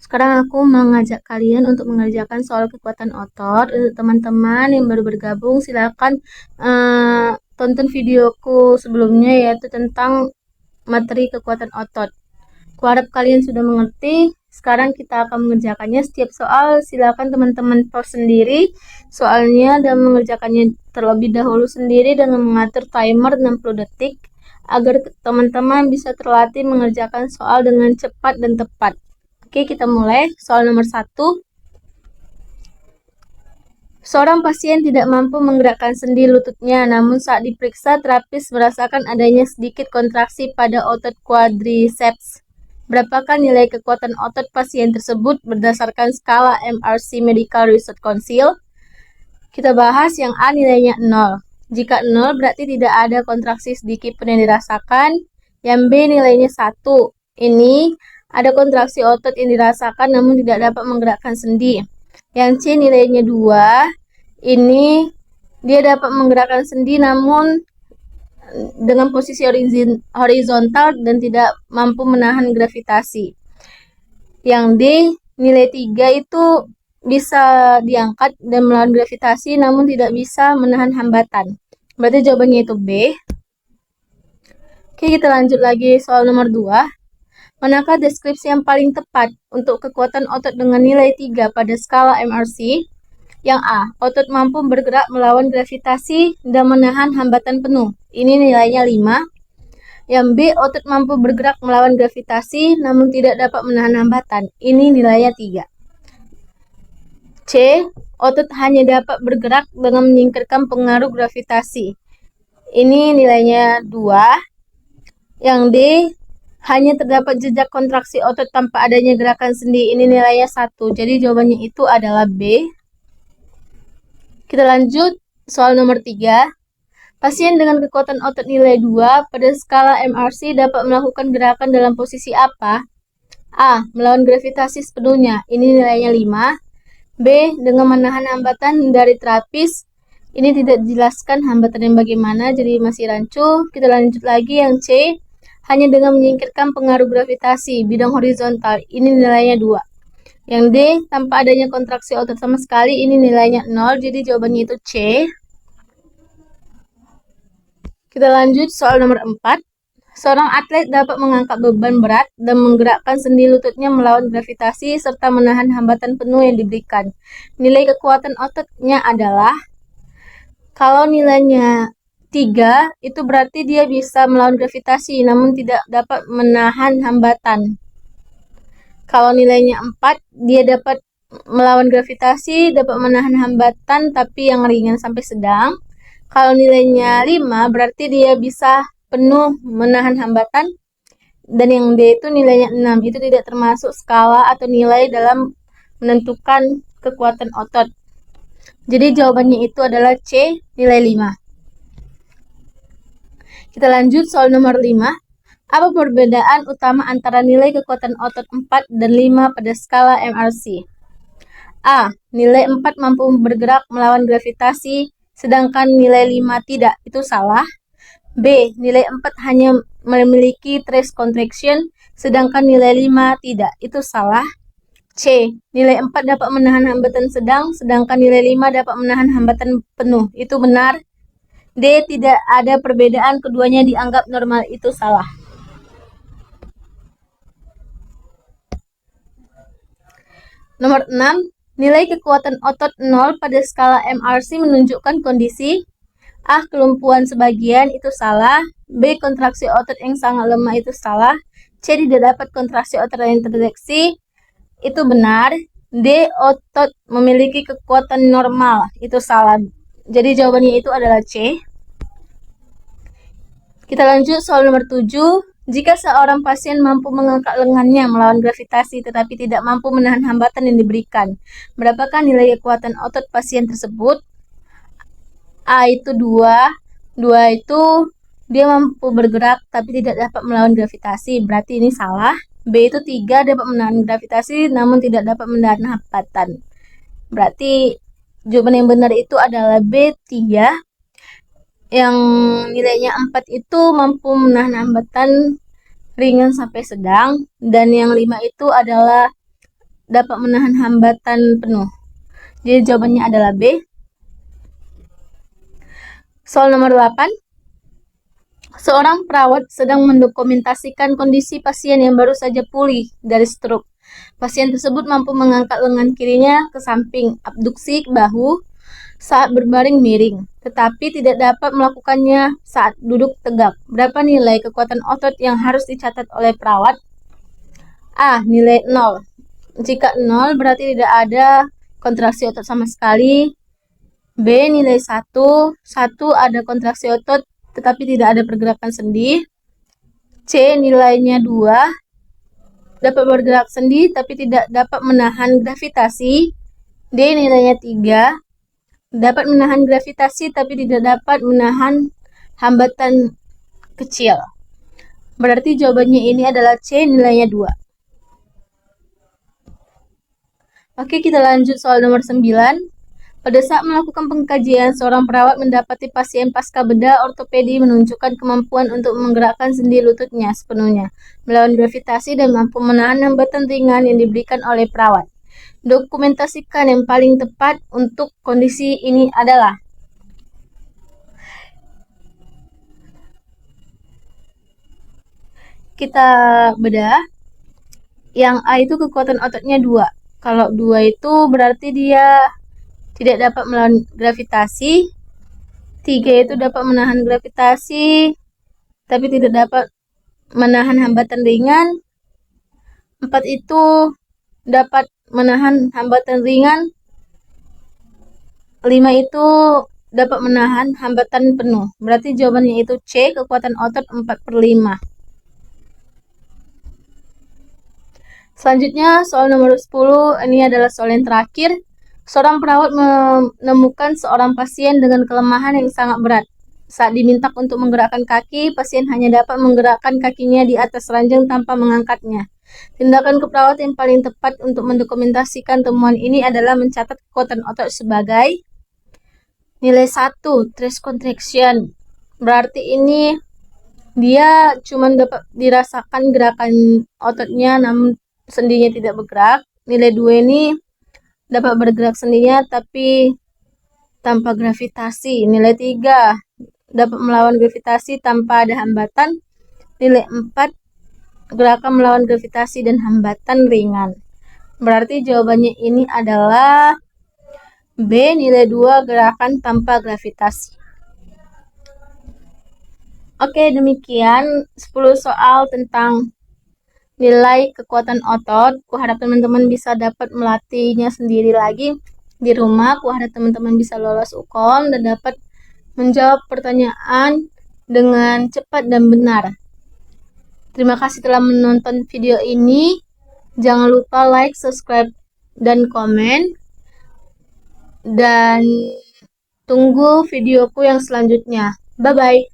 Sekarang aku mengajak kalian untuk mengerjakan soal kekuatan otot. Untuk teman-teman yang baru bergabung, silakan tonton videoku sebelumnya yaitu tentang materi kekuatan otot. Kuharap kalian sudah mengerti. Sekarang kita akan mengerjakannya. Setiap soal silakan teman-teman pause sendiri soalnya dan mengerjakannya terlebih dahulu sendiri dengan mengatur timer 60 detik agar teman-teman bisa terlatih mengerjakan soal dengan cepat dan tepat. Oke, kita mulai. Soal nomor 1. Seorang pasien tidak mampu menggerakkan sendi lututnya, namun saat diperiksa, terapis merasakan adanya sedikit kontraksi pada otot quadriceps. Berapakah nilai kekuatan otot pasien tersebut berdasarkan skala MRC Medical Research Council? Kita bahas yang A nilainya 0. Jika 0 berarti tidak ada kontraksi sedikit pun yang dirasakan. Yang B nilainya 1. Ini ada kontraksi otot yang dirasakan namun tidak dapat menggerakkan sendi. Yang C nilainya 2. Ini dia dapat menggerakkan sendi namun dengan posisi horizontal dan tidak mampu menahan gravitasi. Yang D nilai 3 itu bisa diangkat dan melawan gravitasi namun tidak bisa menahan hambatan. Berarti jawabannya itu B. Oke, kita lanjut lagi soal nomor 2. Manakah deskripsi yang paling tepat untuk kekuatan otot dengan nilai 3 pada skala MRC? Yang A, otot mampu bergerak melawan gravitasi dan menahan hambatan penuh. Ini nilainya 5. Yang B, otot mampu bergerak melawan gravitasi namun tidak dapat menahan hambatan. Ini nilainya 3. C, otot hanya dapat bergerak dengan menyingkirkan pengaruh gravitasi. Ini nilainya 2. Yang D, hanya terdapat jejak kontraksi otot tanpa adanya gerakan sendi. Ini nilainya 1. Jadi jawabannya itu adalah B. Kita lanjut soal nomor 3. Pasien dengan kekuatan otot nilai 2 pada skala MRC dapat melakukan gerakan dalam posisi apa? A, melawan gravitasi sepenuhnya. Ini nilainya 5. B, dengan menahan hambatan dari terapis. Ini tidak dijelaskan hambatan yang bagaimana, jadi masih rancu. Kita lanjut lagi yang C, hanya dengan menyingkirkan pengaruh gravitasi bidang horizontal. Ini nilainya 2. Yang D, tanpa adanya kontraksi otot sama sekali. Ini nilainya 0, jadi jawabannya itu C. Kita lanjut soal nomor 4. Seorang atlet dapat mengangkat beban berat dan menggerakkan sendi lututnya melawan gravitasi serta menahan hambatan penuh yang diberikan. Nilai kekuatan ototnya adalah, kalau nilainya 3, itu berarti dia bisa melawan gravitasi namun tidak dapat menahan hambatan. Kalau nilainya 4, dia dapat melawan gravitasi, dapat menahan hambatan tapi yang ringan sampai sedang. Kalau nilainya 5, berarti dia bisa penuh menahan hambatan. Dan yang D itu nilainya 6. Itu tidak termasuk skala atau nilai dalam menentukan kekuatan otot. Jadi jawabannya itu adalah C, nilai 5. Kita lanjut soal nomor 5. Apa perbedaan utama antara nilai kekuatan otot 4 dan 5 pada skala MRC? A, nilai 4 mampu bergerak melawan gravitasi, sedangkan nilai 5 tidak. Itu salah. B, nilai 4 hanya memiliki trace contraction, sedangkan nilai 5 tidak. Itu salah. C, nilai 4 dapat menahan hambatan sedang, sedangkan nilai 5 dapat menahan hambatan penuh. Itu benar. D, tidak ada perbedaan, keduanya dianggap normal. Itu salah. Nomor 6. Nilai kekuatan otot 0 pada skala MRC menunjukkan kondisi A, kelumpuhan sebagian. Itu salah. B, kontraksi otot yang sangat lemah. Itu salah. C, tidak dapat kontraksi otot yang terdeteksi. Itu benar. D, otot memiliki kekuatan normal. Itu salah. Jadi jawabannya itu adalah C. Kita lanjut soal nomor 7. Jika seorang pasien mampu mengangkat lengannya melawan gravitasi tetapi tidak mampu menahan hambatan yang diberikan, berapakah nilai kekuatan otot pasien tersebut? A itu 2. 2 itu dia mampu bergerak tapi tidak dapat melawan gravitasi. Berarti ini salah. B itu 3, dapat menahan gravitasi namun tidak dapat menahan hambatan. Berarti jawaban yang benar itu adalah B, 3. Yang nilainya 4 itu mampu menahan hambatan ringan sampai sedang, dan yang 5 itu adalah dapat menahan hambatan penuh. Jadi jawabannya adalah B. Soal nomor 8. Seorang perawat sedang mendokumentasikan kondisi pasien yang baru saja pulih dari stroke. Pasien tersebut mampu mengangkat lengan kirinya ke samping, abduksi bahu, saat berbaring miring, tetapi tidak dapat melakukannya saat duduk tegak. Berapa nilai kekuatan otot yang harus dicatat oleh perawat? A. Nilai 0. Jika 0 berarti tidak ada kontraksi otot sama sekali. B. Nilai 1. 1 ada kontraksi otot tetapi tidak ada pergerakan sendi. C. Nilainya 2. Dapat bergerak sendi tapi tidak dapat menahan gravitasi. D. Nilainya 3. Dapat menahan gravitasi tapi tidak dapat menahan hambatan kecil. Berarti jawabannya ini adalah C, nilainya 2. Oke, kita lanjut soal nomor 9. Pada saat melakukan pengkajian, seorang perawat mendapati pasien pasca bedah ortopedi menunjukkan kemampuan untuk menggerakkan sendi lututnya sepenuhnya, melawan gravitasi dan mampu menahan hambatan ringan yang diberikan oleh perawat. Dokumentasikan yang paling tepat untuk kondisi ini adalah kita bedah. Yang A itu kekuatan ototnya 2. Kalau 2 itu berarti dia tidak dapat melawan gravitasi. 3 itu dapat menahan gravitasi tapi tidak dapat menahan hambatan ringan. 4 itu dapat menahan hambatan ringan. 5 itu dapat menahan hambatan penuh. Berarti jawabannya itu C, kekuatan otot 4/5. Selanjutnya soal nomor 10, ini adalah soal yang terakhir. Seorang perawat menemukan seorang pasien dengan kelemahan yang sangat berat. Saat diminta untuk menggerakkan kaki, pasien hanya dapat menggerakkan kakinya di atas ranjang tanpa mengangkatnya. Tindakan keperawat yang paling tepat untuk mendokumentasikan temuan ini adalah mencatat kekuatan otot sebagai nilai 1, trace contraction. Berarti ini dia cuma dapat dirasakan gerakan ototnya namun sendinya tidak bergerak. Nilai 2 ini dapat bergerak sendinya tapi tanpa gravitasi. Nilai 3 dapat melawan gravitasi tanpa ada hambatan. Nilai 4 gerakan melawan gravitasi dan hambatan ringan. Berarti jawabannya ini adalah B, nilai 2 gerakan tanpa gravitasi. Oke, demikian 10 soal tentang nilai kekuatan otot. Kuharap teman-teman bisa dapat melatihnya sendiri lagi di rumah. Kuharap teman-teman bisa lolos UKOM dan dapat menjawab pertanyaan dengan cepat dan benar. Terima kasih telah menonton video ini. Jangan lupa like, subscribe, dan komen. Dan tunggu videoku yang selanjutnya. Bye-bye.